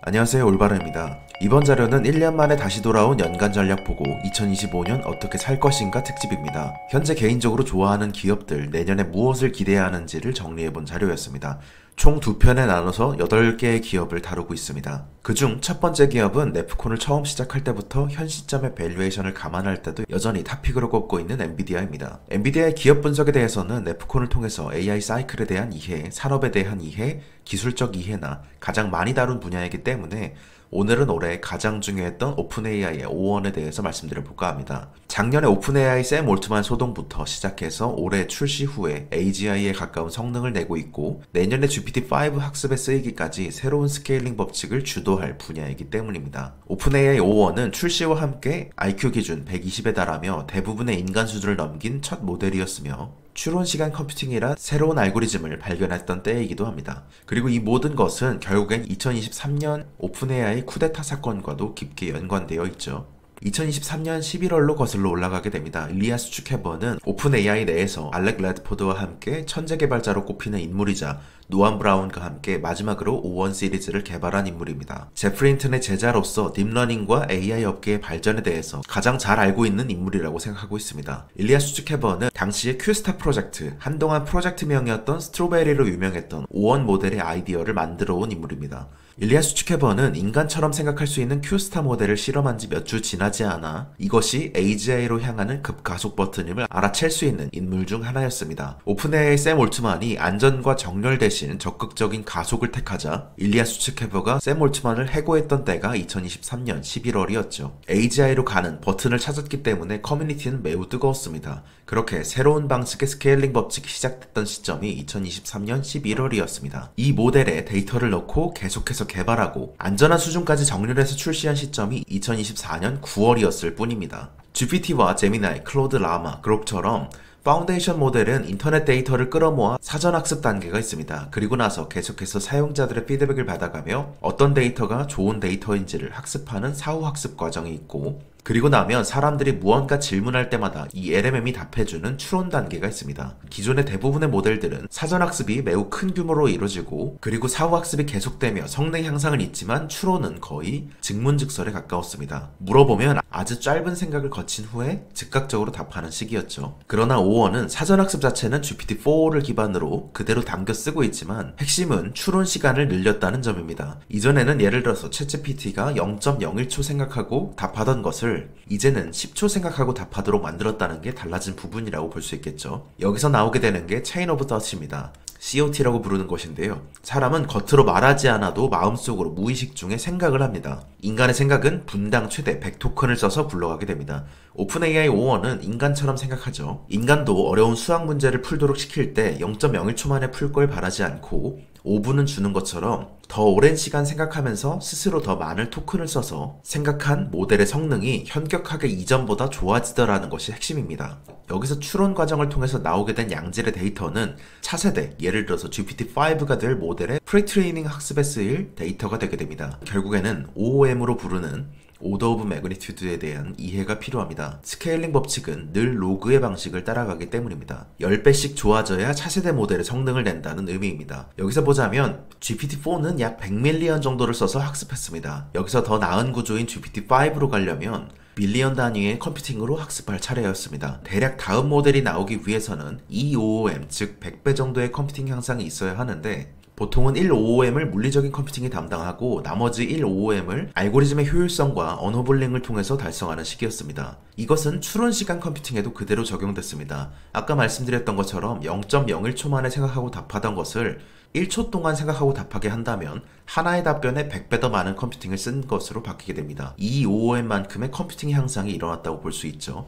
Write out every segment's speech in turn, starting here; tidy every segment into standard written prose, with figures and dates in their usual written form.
안녕하세요, 올바름입니다. 이번 자료는 1년 만에 다시 돌아온 연간 전략 보고 2025년 어떻게 살 것인가 특집입니다. 현재 개인적으로 좋아하는 기업들, 내년에 무엇을 기대해야 하는지를 정리해본 자료였습니다. 총 2편에 나눠서 8개의 기업을 다루고 있습니다. 그중 첫 번째 기업은 네프콘을 처음 시작할 때부터 현 시점의 밸류에이션을 감안할 때도 여전히 탑픽으로 꼽고 있는 엔비디아입니다. 엔비디아의 기업 분석에 대해서는 네프콘을 통해서 AI 사이클에 대한 이해, 산업에 대한 이해, 기술적 이해나 가장 많이 다룬 분야이기 때문에 오늘은 올해 가장 중요했던 오픈AI의 5원에 대해서 말씀드려볼까 합니다. 작년에 오픈AI 샘 올트만 소동부터 시작해서 올해 출시 후에 AGI에 가까운 성능을 내고 있고 내년에 GPT-5 학습에 쓰이기까지 새로운 스케일링 법칙을 주도할 분야이기 때문입니다. 오픈AI 5원은 출시와 함께 IQ 기준 120에 달하며 대부분의 인간 수준을 넘긴 첫 모델이었으며 추론 시간 컴퓨팅이라 새로운 알고리즘을 발견했던 때이기도 합니다. 그리고 이 모든 것은 결국엔 2023년 오픈AI 쿠데타 사건과도 깊게 연관되어 있죠. 2023년 11월로 거슬러 올라가게 됩니다. 일리아 수축해버는 오픈AI 내에서 알렉 레드포드와 함께 천재 개발자로 꼽히는 인물이자 노암 브라운과 함께 마지막으로 5원 시리즈를 개발한 인물입니다. 제프리 힌튼의 제자로서 딥러닝과 AI 업계의 발전에 대해서 가장 잘 알고 있는 인물이라고 생각하고 있습니다. 일리아 수축해버는 당시의 큐스타 프로젝트, 한동안 프로젝트명이었던 스트로베리로 유명했던 5원 모델의 아이디어를 만들어 온 인물입니다. 일리아 수축해버는 인간처럼 생각할 수 있는 큐스타 모델을 실험한 지 몇 주 지나지 않아 이것이 AGI로 향하는 급가속 버튼임을 알아챌 수 있는 인물 중 하나였습니다. 오픈AI 샘 올트만이 안전과 정렬 대신 적극적인 가속을 택하자 일리아 수축해버가 샘 올트만을 해고했던 때가 2023년 11월이었죠. AGI로 가는 버튼을 찾았기 때문에 커뮤니티는 매우 뜨거웠습니다. 그렇게 새로운 방식의 스케일링 법칙이 시작됐던 시점이 2023년 11월이었습니다. 이 모델에 데이터를 넣고 계속해서 개발하고 안전한 수준까지 정렬해서 출시한 시점이 2024년 9월이었을 뿐입니다. GPT와 제미나이, 클로드 라마, 그록처럼 파운데이션 모델은 인터넷 데이터를 끌어모아 사전학습 단계가 있습니다. 그리고 나서 계속해서 사용자들의 피드백을 받아가며 어떤 데이터가 좋은 데이터인지를 학습하는 사후학습 과정이 있고 그리고 나면 사람들이 무언가 질문할 때마다 이 LMM이 답해주는 추론 단계가 있습니다. 기존의 대부분의 모델들은 사전학습이 매우 큰 규모로 이루어지고 그리고 사후학습이 계속되며 성능 향상은 있지만 추론은 거의 즉문즉설에 가까웠습니다. 물어보면 아주 짧은 생각을 거친 후에 즉각적으로 답하는 시기였죠. 그러나 5원은 사전학습 자체는 GPT-4를 기반으로 그대로 담겨 쓰고 있지만 핵심은 추론 시간을 늘렸다는 점입니다. 이전에는 예를 들어서 챗GPT가 0.01초 생각하고 답하던 것을 이제는 10초 생각하고 답하도록 만들었다는 게 달라진 부분이라고 볼 수 있겠죠. 여기서 나오게 되는 게 체인 오브 థॉ트입니다. COT라고 부르는 것인데요. 사람은 겉으로 말하지 않아도 마음속으로 무의식 중에 생각을 합니다. 인간의 생각은 분당 최대 100토큰을 써서 굴러가게 됩니다. 오픈AI 5원은 인간처럼 생각하죠. 인간도 어려운 수학 문제를 풀도록 시킬 때 0.01초 만에 풀 걸 바라지 않고 5분은 주는 것처럼 더 오랜 시간 생각하면서 스스로 더 많은 토큰을 써서 생각한 모델의 성능이 현격하게 이전보다 좋아지더라는 것이 핵심입니다. 여기서 추론 과정을 통해서 나오게 된 양질의 데이터는 차세대, 예를 들어서 GPT-5가 될 모델의 프리트레이닝 학습에 쓰일 데이터가 되게 됩니다. 결국에는 OOM으로 부르는 오더 오브 매그니튜드에 대한 이해가 필요합니다. 스케일링 법칙은 늘 로그의 방식을 따라가기 때문입니다. 10배씩 좋아져야 차세대 모델의 성능을 낸다는 의미입니다. 여기서 보자면 GPT-4는 약 100밀리언 정도를 써서 학습했습니다. 여기서 더 나은 구조인 GPT-5로 가려면 밀리언 단위의 컴퓨팅으로 학습할 차례였습니다. 대략 다음 모델이 나오기 위해서는 2OOM, 즉 100배 정도의 컴퓨팅 향상이 있어야 하는데 보통은 1OOM을 물리적인 컴퓨팅이 담당하고 나머지 1OOM을 알고리즘의 효율성과 언어블링을 통해서 달성하는 시기였습니다. 이것은 추론 시간 컴퓨팅에도 그대로 적용됐습니다. 아까 말씀드렸던 것처럼 0.01초 만에 생각하고 답하던 것을 1초 동안 생각하고 답하게 한다면 하나의 답변에 100배 더 많은 컴퓨팅을 쓴 것으로 바뀌게 됩니다. 2OOM만큼의 컴퓨팅 향상이 일어났다고 볼 수 있죠.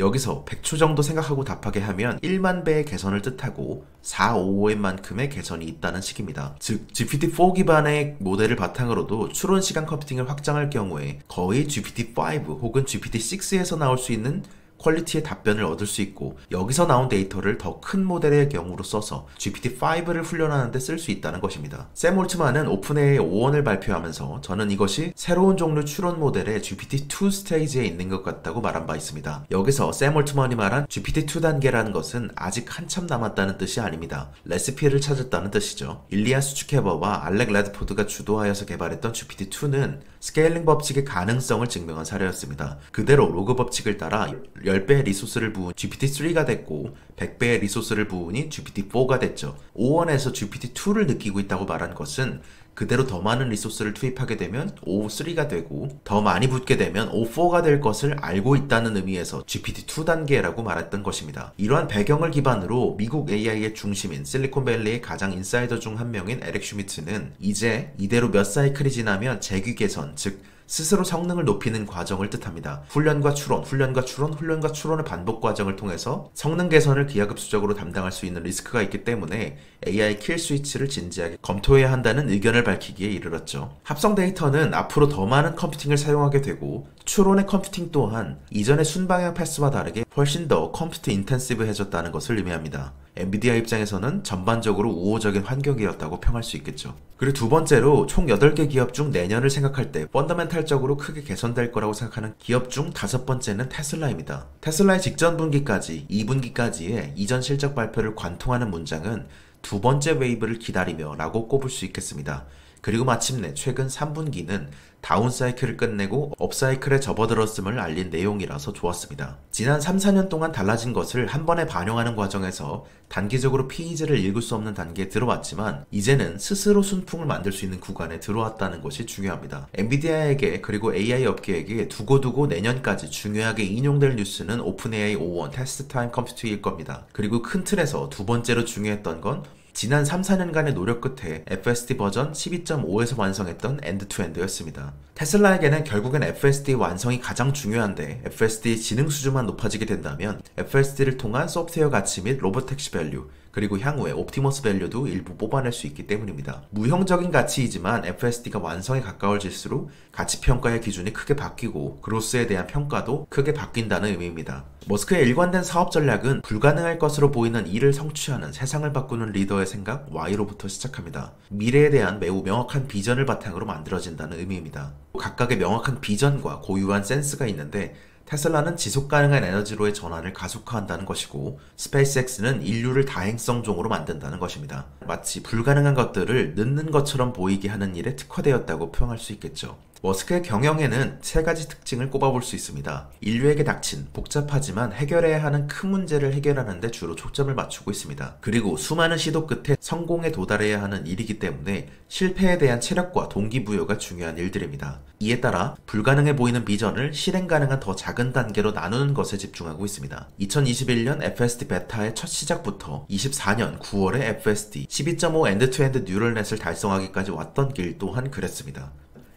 여기서 100초 정도 생각하고 답하게 하면 1만 배의 개선을 뜻하고 4OOM만큼의 개선이 있다는 식입니다. 즉 GPT-4 기반의 모델을 바탕으로도 추론 시간 컴퓨팅을 확장할 경우에 거의 GPT-5 혹은 GPT-6에서 나올 수 있는 퀄리티의 답변을 얻을 수 있고 여기서 나온 데이터를 더 큰 모델의 경우로 써서 GPT-5를 훈련하는 데 쓸 수 있다는 것입니다. 샘 올트만은 오픈AI 5원을 발표하면서 저는 이것이 새로운 종류 추론 모델의 GPT-2 스테이지에 있는 것 같다고 말한 바 있습니다. 여기서 샘 올트만이 말한 GPT-2 단계라는 것은 아직 한참 남았다는 뜻이 아닙니다. 레시피를 찾았다는 뜻이죠. 일리안 수츠케버와 알렉 레드포드가 주도하여서 개발했던 GPT-2는 스케일링 법칙의 가능성을 증명한 사례였습니다. 그대로 로그 법칙을 따라 10배의 리소스를 부은 GPT-3가 됐고 100배의 리소스를 부으니 GPT-4가 됐죠. 5원에서 GPT-2를 느끼고 있다고 말한 것은 그대로 더 많은 리소스를 투입하게 되면 O3가 되고 더 많이 붙게 되면 O4가 될 것을 알고 있다는 의미에서 GPT-2 단계라고 말했던 것입니다. 이러한 배경을 기반으로 미국 AI의 중심인 실리콘밸리의 가장 인사이더 중 한 명인 에릭 슈미트는 이제 이대로 몇 사이클이 지나면 재규 개선, 즉 스스로 성능을 높이는 과정을 뜻합니다. 훈련과 추론, 훈련과 추론, 훈련과 추론의 반복 과정을 통해서 성능 개선을 기하급수적으로 담당할 수 있는 리스크가 있기 때문에 AI 킬 스위치를 진지하게 검토해야 한다는 의견을 밝히기에 이르렀죠. 합성 데이터는 앞으로 더 많은 컴퓨팅을 사용하게 되고 추론의 컴퓨팅 또한 이전의 순방향 패스와 다르게 훨씬 더 컴퓨터 인텐시브해졌다는 것을 의미합니다. 엔비디아 입장에서는 전반적으로 우호적인 환경이었다고 평할 수 있겠죠. 그리고 두 번째로 총 8개 기업 중 내년을 생각할 때 펀더멘탈적으로 크게 개선될 거라고 생각하는 기업 중 5번째는 테슬라입니다. 테슬라의 직전 분기까지 2분기까지의 이전 실적 발표를 관통하는 문장은 두 번째 웨이브를 기다리며 라고 꼽을 수 있겠습니다. 그리고 마침내 최근 3분기는 다운사이클을 끝내고 업사이클에 접어들었음을 알린 내용이라서 좋았습니다. 지난 3-4년 동안 달라진 것을 한 번에 반영하는 과정에서 단기적으로 PEG를 읽을 수 없는 단계에 들어왔지만 이제는 스스로 순풍을 만들 수 있는 구간에 들어왔다는 것이 중요합니다. 엔비디아에게 그리고 AI 업계에게 두고두고 내년까지 중요하게 인용될 뉴스는 오픈AI 5원 테스트 타임 컴퓨터일 겁니다. 그리고 큰 틀에서 두 번째로 중요했던 건 지난 3-4년간의 노력 끝에 FSD 버전 12.5에서 완성했던 엔드-투-엔드였습니다. 테슬라에게는 결국엔 FSD 완성이 가장 중요한데 FSD 지능 수준만 높아지게 된다면 FSD를 통한 소프트웨어 가치 및 로보택시 밸류 그리고 향후에 옵티머스 밸류도 일부 뽑아낼 수 있기 때문입니다. 무형적인 가치이지만 FSD가 완성에 가까워질수록 가치평가의 기준이 크게 바뀌고 그로스에 대한 평가도 크게 바뀐다는 의미입니다. 머스크의 일관된 사업 전략은 불가능할 것으로 보이는 일을 성취하는 세상을 바꾸는 리더의 생각 Y로부터 시작합니다. 미래에 대한 매우 명확한 비전을 바탕으로 만들어진다는 의미입니다. 각각의 명확한 비전과 고유한 센스가 있는데 테슬라는 지속가능한 에너지로의 전환을 가속화한다는 것이고 스페이스X는 인류를 다행성종으로 만든다는 것입니다. 마치 불가능한 것들을 늦는 것처럼 보이게 하는 일에 특화되었다고 표현할 수 있겠죠. 머스크의 경영에는 세 가지 특징을 꼽아볼 수 있습니다. 인류에게 닥친 복잡하지만 해결해야 하는 큰 문제를 해결하는 데 주로 초점을 맞추고 있습니다. 그리고 수많은 시도 끝에 성공에 도달해야 하는 일이기 때문에 실패에 대한 체력과 동기부여가 중요한 일들입니다. 이에 따라 불가능해 보이는 비전을 실행 가능한 더 작은 단계로 나누는 것에 집중하고 있습니다. 2021년 FSD 베타의 첫 시작부터 24년 9월에 FSD 12.5 엔드-투-엔드 뉴럴넷을 달성하기까지 왔던 길 또한 그랬습니다.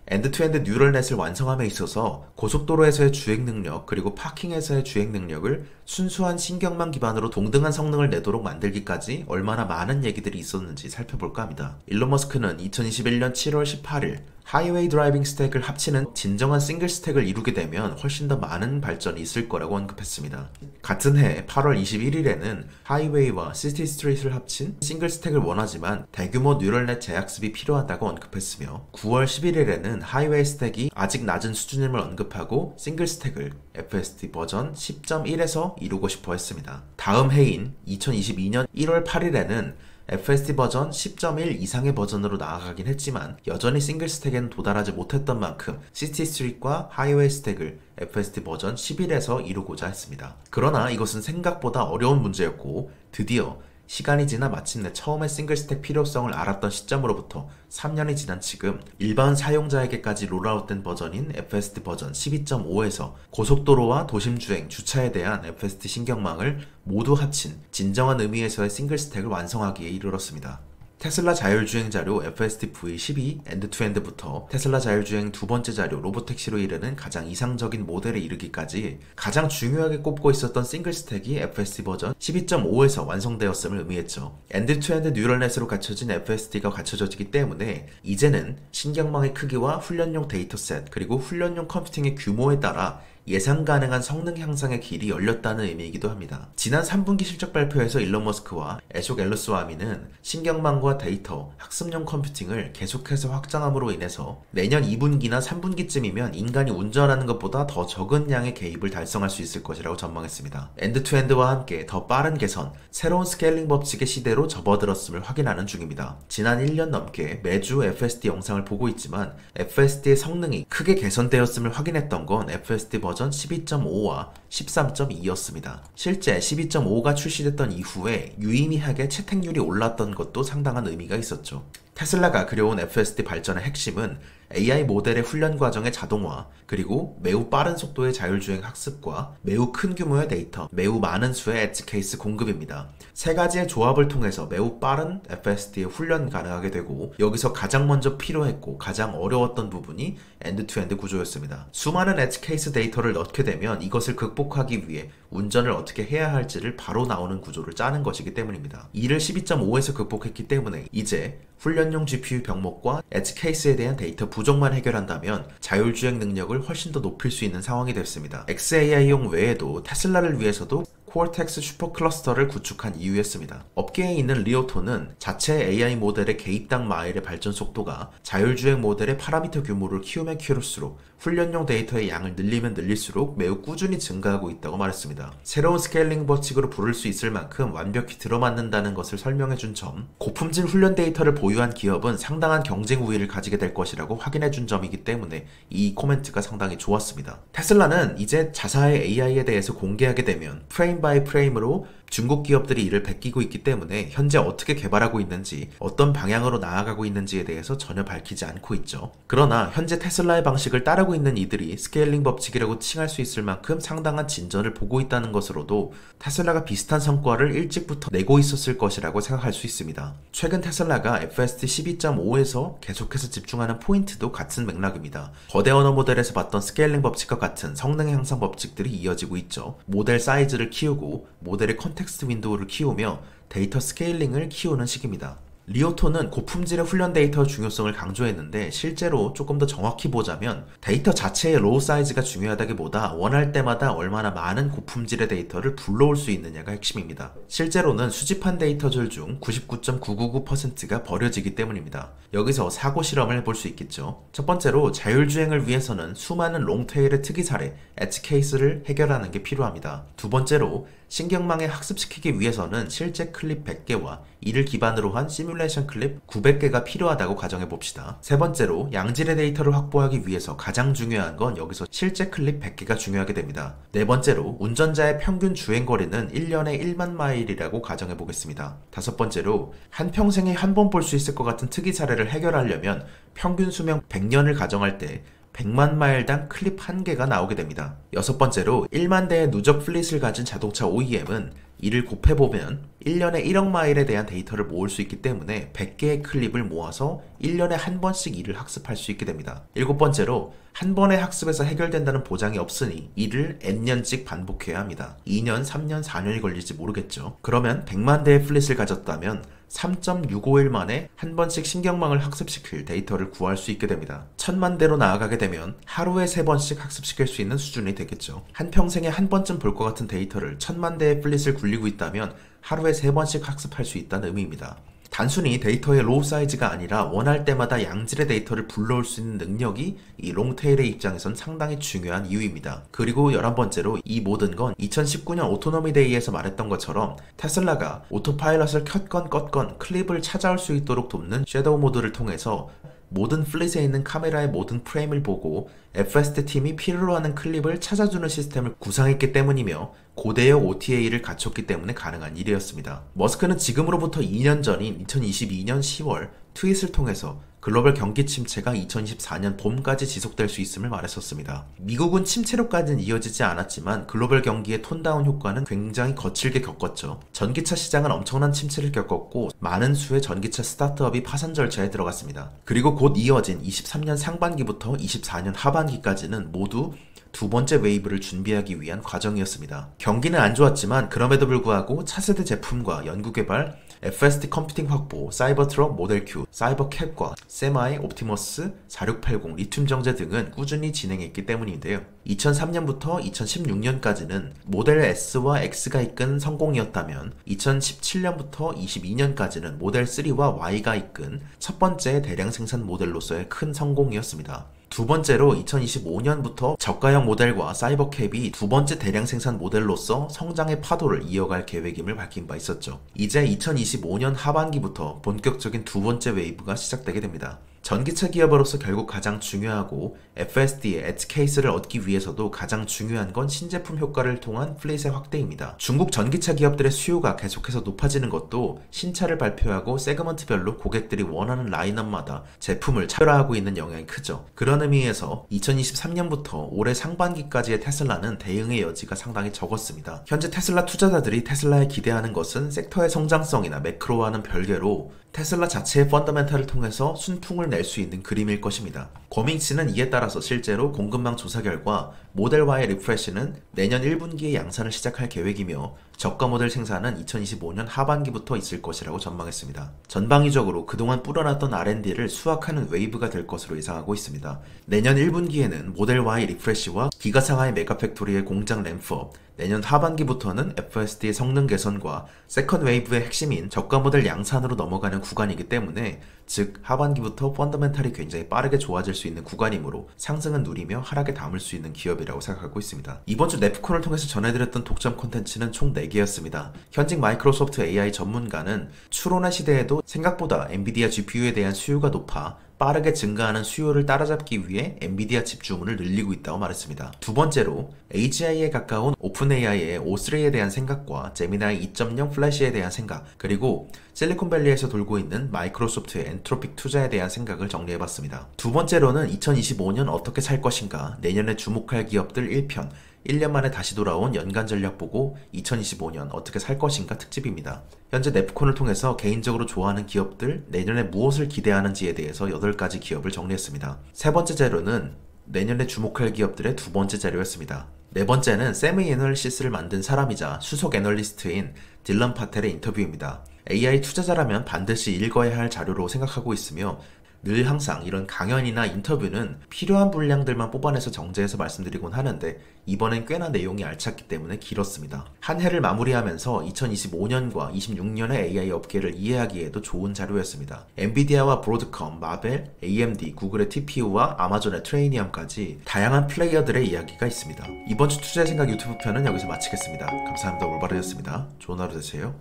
엔드-투-엔드 뉴럴넷을 완성함에 있어서 고속도로에서의 주행 능력 그리고 파킹에서의 주행 능력을 순수한 신경망 기반으로 동등한 성능을 내도록 만들기까지 얼마나 많은 얘기들이 있었는지 살펴볼까 합니다. 일론 머스크는 2021년 7월 18일 하이웨이 드라이빙 스택을 합치는 진정한 싱글 스택을 이루게 되면 훨씬 더 많은 발전이 있을 거라고 언급했습니다. 같은 해 8월 21일에는 하이웨이와 시티 스트리트를 합친 싱글 스택을 원하지만 대규모 뉴럴넷 재학습이 필요하다고 언급했으며 9월 11일에는 하이웨이 스택이 아직 낮은 수준임을 언급하고 싱글 스택을 FSD 버전 10.1에서 이루고 싶어 했습니다. 다음 해인 2022년 1월 8일에는 FSD 버전 10.1 이상의 버전으로 나아가긴 했지만 여전히 싱글 스택에는 도달하지 못했던 만큼 시티 스트릿과 하이웨이 스택을 FSD 버전 11에서 이루고자 했습니다. 그러나 이것은 생각보다 어려운 문제였고 드디어 시간이 지나 마침내 처음에 싱글 스택 필요성을 알았던 시점으로부터 3년이 지난 지금 일반 사용자에게까지 롤아웃된 버전인 FSD 버전 12.5에서 고속도로와 도심주행, 주차에 대한 FSD 신경망을 모두 합친 진정한 의미에서의 싱글 스택을 완성하기에 이르렀습니다. 테슬라 자율주행 자료 FSD V12 엔드-투-엔드부터 테슬라 자율주행 두 번째 자료 로보택시로 이르는 가장 이상적인 모델에 이르기까지 가장 중요하게 꼽고 있었던 싱글 스택이 FSD 버전 12.5에서 완성되었음을 의미했죠. 엔드-투-엔드 뉴럴넷으로 갖춰진 FSD가 갖춰졌기 때문에 이제는 신경망의 크기와 훈련용 데이터셋 그리고 훈련용 컴퓨팅의 규모에 따라 예상 가능한 성능 향상의 길이 열렸다는 의미이기도 합니다. 지난 3분기 실적 발표에서 일론 머스크와 애숍 엘루스와미는 신경망과 데이터, 학습용 컴퓨팅을 계속해서 확장함으로 인해서 내년 2분기나 3분기쯤이면 인간이 운전하는 것보다 더 적은 양의 개입을 달성할 수 있을 것이라고 전망했습니다. 엔드투엔드와 함께 더 빠른 개선, 새로운 스케일링 법칙의 시대로 접어들었음을 확인하는 중입니다. 지난 1년 넘게 매주 FSD 영상을 보고 있지만 FSD의 성능이 크게 개선되었음을 확인했던 건 FSD 버전 12.5와 13.2였습니다. 실제 12.5가 출시됐던 이후에 유의미하게 채택률이 올랐던 것도 상당한 의미가 있었죠. 테슬라가 그려온 FSD 발전의 핵심은 AI 모델의 훈련 과정의 자동화, 그리고 매우 빠른 속도의 자율주행 학습과 매우 큰 규모의 데이터, 매우 많은 수의 엣지 케이스 공급입니다. 세 가지의 조합을 통해서 매우 빠른 FSD에 훈련 가능하게 되고, 여기서 가장 먼저 필요했고 가장 어려웠던 부분이 엔드투엔드 구조였습니다. 수많은 엣지 케이스 데이터를 넣게 되면 이것을 극복하기 위해 운전을 어떻게 해야 할지를 바로 나오는 구조를 짜는 것이기 때문입니다. 이를 12.5에서 극복했기 때문에 이제 훈련용 GPU 병목과 엣지 케이스에 대한 데이터 부족만 해결한다면 자율주행 능력을 훨씬 더 높일 수 있는 상황이 됐습니다. XAI용 외에도 테슬라를 위해서도 코어텍스 슈퍼 클러스터를 구축한 이유였습니다. 업계에 있는 리오토는 자체 AI 모델의 개입당 마일의 발전 속도가 자율주행 모델의 파라미터 규모를 키우면 키울수록 훈련용 데이터의 양을 늘리면 늘릴수록 매우 꾸준히 증가하고 있다고 말했습니다. 새로운 스케일링 법칙으로 부를 수 있을 만큼 완벽히 들어맞는다는 것을 설명해준 점, 고품질 훈련 데이터를 보유한 기업은 상당한 경쟁 우위를 가지게 될 것이라고 확인해준 점이기 때문에 이 코멘트가 상당히 좋았습니다. 테슬라는 이제 자사의 AI에 대해서 공개하게 되면 프레임 바이 프레임으로 중국 기업들이 이를 베끼고 있기 때문에 현재 어떻게 개발하고 있는지, 어떤 방향으로 나아가고 있는지에 대해서 전혀 밝히지 않고 있죠. 그러나 현재 테슬라의 방식을 따르고 있는 이들이 스케일링 법칙이라고 칭할 수 있을 만큼 상당한 진전을 보고 있다는 것으로도 테슬라가 비슷한 성과를 일찍부터 내고 있었을 것이라고 생각할 수 있습니다. 최근 테슬라가 FSD 12.5에서 계속해서 집중하는 포인트도 같은 맥락입니다. 거대 언어 모델에서 봤던 스케일링 법칙과 같은 성능 향상 법칙들이 이어지고 있죠. 모델 사이즈를 키우고 모델의 컨텍스트 윈도우를 키우며 데이터 스케일링을 키우는 시기입니다. 리오토는 고품질의 훈련 데이터 중요성을 강조했는데, 실제로 조금 더 정확히 보자면 데이터 자체의 로우 사이즈가 중요하다기보다 원할 때마다 얼마나 많은 고품질의 데이터를 불러올 수 있느냐가 핵심입니다. 실제로는 수집한 데이터들 중 99.999%가 버려지기 때문입니다. 여기서 사고 실험을 해볼 수 있겠죠. 첫 번째로 자율주행을 위해서는 수많은 롱테일의 특이 사례, 엣지 케이스를 해결하는 게 필요합니다. 두 번째로 신경망에 학습시키기 위해서는 실제 클립 100개와 이를 기반으로 한 시뮬레이션 클립 900개가 필요하다고 가정해봅시다. 세 번째로 양질의 데이터를 확보하기 위해서 가장 중요한 건 여기서 실제 클립 100개가 중요하게 됩니다. 네 번째로 운전자의 평균 주행거리는 1년에 1만 마일이라고 가정해보겠습니다. 다섯 번째로 한평생에 한 번 볼 수 있을 것 같은 특이 사례를 해결하려면 평균 수명 100년을 가정할 때 100만 마일당 클립 1개가 나오게 됩니다. 여섯 번째로 1만 대의 누적 플릿을 가진 자동차 OEM은 이를 곱해보면 1년에 1억 마일에 대한 데이터를 모을 수 있기 때문에 100개의 클립을 모아서 1년에 한 번씩 이를 학습할 수 있게 됩니다. 일곱 번째로 한 번의 학습에서 해결된다는 보장이 없으니 이를 N년씩 반복해야 합니다. 2년, 3년, 4년이 걸릴지 모르겠죠. 그러면 100만 대의 플릿을 가졌다면 3.651 만에 한 번씩 신경망을 학습시킬 데이터를 구할 수 있게 됩니다. 1000만 대로 나아가게 되면 하루에 3번씩 학습시킬 수 있는 수준이 되겠죠. 한평생에 한 번쯤 볼 것 같은 데이터를 1000만 대의 플릿을 굴리고 있다면 하루에 3번씩 학습할 수 있다는 의미입니다. 단순히 데이터의 로우 사이즈가 아니라 원할 때마다 양질의 데이터를 불러올 수 있는 능력이 이 롱테일의 입장에선 상당히 중요한 이유입니다. 그리고 11번째로 이 모든 건 2019년 오토노미 데이에서 말했던 것처럼 테슬라가 오토파일럿을 켰건 껐건 클립을 찾아올 수 있도록 돕는 섀도우 모드를 통해서 모든 플릿에 있는 카메라의 모든 프레임을 보고 FSD 팀이 필요로 하는 클립을 찾아주는 시스템을 구상했기 때문이며 고대역 OTA를 갖췄기 때문에 가능한 일이었습니다. 머스크는 지금으로부터 2년 전인 2022년 10월 트윗을 통해서 글로벌 경기 침체가 2024년 봄까지 지속될 수 있음을 말했었습니다. 미국은 침체로까지는 이어지지 않았지만 글로벌 경기의 톤다운 효과는 굉장히 거칠게 겪었죠. 전기차 시장은 엄청난 침체를 겪었고 많은 수의 전기차 스타트업이 파산 절차에 들어갔습니다. 그리고 곧 이어진 23년 상반기부터 24년 하반기까지는 모두 두 번째 웨이브를 준비하기 위한 과정이었습니다. 경기는 안 좋았지만 그럼에도 불구하고 차세대 제품과 연구개발, FSD 컴퓨팅 확보, 사이버트럭 모델 Q, 사이버캡과 세마이, 옵티머스, 4680, 리튬 정제 등은 꾸준히 진행했기 때문인데요. 2003년부터 2016년까지는 모델 S와 X가 이끈 성공이었다면 2017년부터 22년까지는 모델 3와 Y가 이끈 첫 번째 대량 생산 모델로서의 큰 성공이었습니다. 두 번째로 2025년부터 저가형 모델과 사이버캡이 두 번째 대량 생산 모델로서 성장의 파도를 이어갈 계획임을 밝힌 바 있었죠. 이제 2025년 하반기부터 본격적인 두 번째 웨이브가 시작되게 됩니다. 전기차 기업으로서 결국 가장 중요하고 FSD의 엣지 케이스를 얻기 위해서도 가장 중요한 건 신제품 효과를 통한 플릿의 확대입니다. 중국 전기차 기업들의 수요가 계속해서 높아지는 것도 신차를 발표하고 세그먼트별로 고객들이 원하는 라인업마다 제품을 차별화하고 있는 영향이 크죠. 그런 의미에서 2023년부터 올해 상반기까지의 테슬라는 대응의 여지가 상당히 적었습니다. 현재 테슬라 투자자들이 테슬라에 기대하는 것은 섹터의 성장성이나 매크로와는 별개로 테슬라 자체의 펀더멘탈을 통해서 순풍을 낼 수 있는 그림일 것입니다. 고밍치는 이에 따라서 실제로 공급망 조사 결과 모델 Y의 리프레시는 내년 1분기에 양산을 시작할 계획이며 저가 모델 생산은 2025년 하반기부터 있을 것이라고 전망했습니다. 전방위적으로 그동안 불어났던 R&D를 수확하는 웨이브가 될 것으로 예상하고 있습니다. 내년 1분기에는 모델 Y 리프레시와 기가 상하이 메가팩토리의 공장 램프업, 내년 하반기부터는 FSD의 성능 개선과 세컨 웨이브의 핵심인 저가 모델 양산으로 넘어가는 구간이기 때문에 즉 하반기부터 펀더멘탈이 굉장히 빠르게 좋아질 수 있는 구간이므로 상승은 누리며 하락에 담을 수 있는 기업이라고 생각하고 있습니다. 이번 주 네프콘을 통해서 전해드렸던 독점 콘텐츠는 총 4개였습니다. 현직 마이크로소프트 AI 전문가는 추론의 시대에도 생각보다 엔비디아 GPU에 대한 수요가 높아 빠르게 증가하는 수요를 따라잡기 위해 엔비디아 칩 주문을 늘리고 있다고 말했습니다. 두 번째로 AGI에 가까운 오픈AI의 O3에 대한 생각과 제미나이 2.0 플래시에 대한 생각, 그리고 실리콘밸리에서 돌고 있는 마이크로소프트의 엔트로픽 투자에 대한 생각을 정리해봤습니다. 두 번째로는 2025년 어떻게 살 것인가, 내년에 주목할 기업들 1편, 1년 만에 다시 돌아온 연간 전략 보고 2025년 어떻게 살 것인가 특집입니다. 현재 네프콘을 통해서 개인적으로 좋아하는 기업들, 내년에 무엇을 기대하는지에 대해서 8가지 기업을 정리했습니다. 세 번째 자료는 내년에 주목할 기업들의 두 번째 자료였습니다. 네 번째는 세미 애널리시스를 만든 사람이자 수석 애널리스트인 딜런 파텔의 인터뷰입니다. AI 투자자라면 반드시 읽어야 할 자료로 생각하고 있으며 늘 항상 이런 강연이나 인터뷰는 필요한 분량들만 뽑아내서 정제해서 말씀드리곤 하는데 이번엔 꽤나 내용이 알찼기 때문에 길었습니다. 한 해를 마무리하면서 2025년과 26년의 AI 업계를 이해하기에도 좋은 자료였습니다. 엔비디아와 브로드컴, 마벨, AMD, 구글의 TPU와 아마존의 트레이니엄까지 다양한 플레이어들의 이야기가 있습니다. 이번 주 투자의 생각 유튜브 편은 여기서 마치겠습니다. 감사합니다. 올바르였습니다. 좋은 하루 되세요.